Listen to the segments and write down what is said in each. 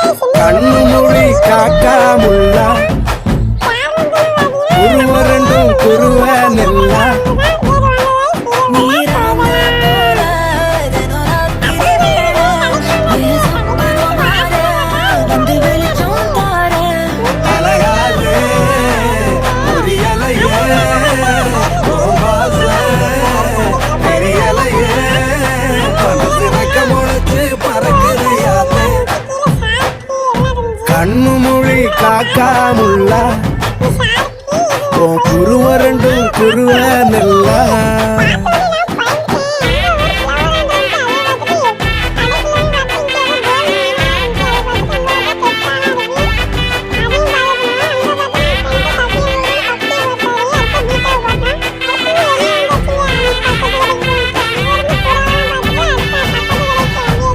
கண்ணு மொழி காக்காமுள்ள குருவரண்டும் குருவ நெல்லா கண்ணு மொழி காக்காமுள்ள குருவரண்டும் குருவ நெல்லா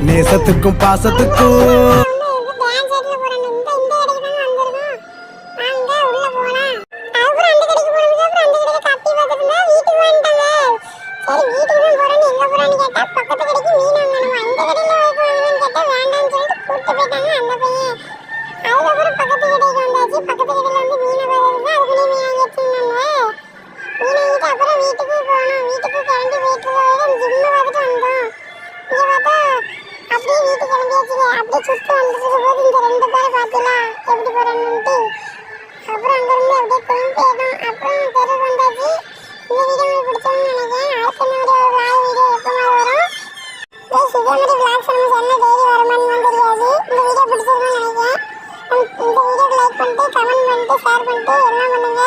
நேசத்துக்கும் பாசத்துக்கும் கமெண்ட் பண்ணிட்டு ஷேர் பண்ணிட்டு எல்லாம் பண்ணுங்க.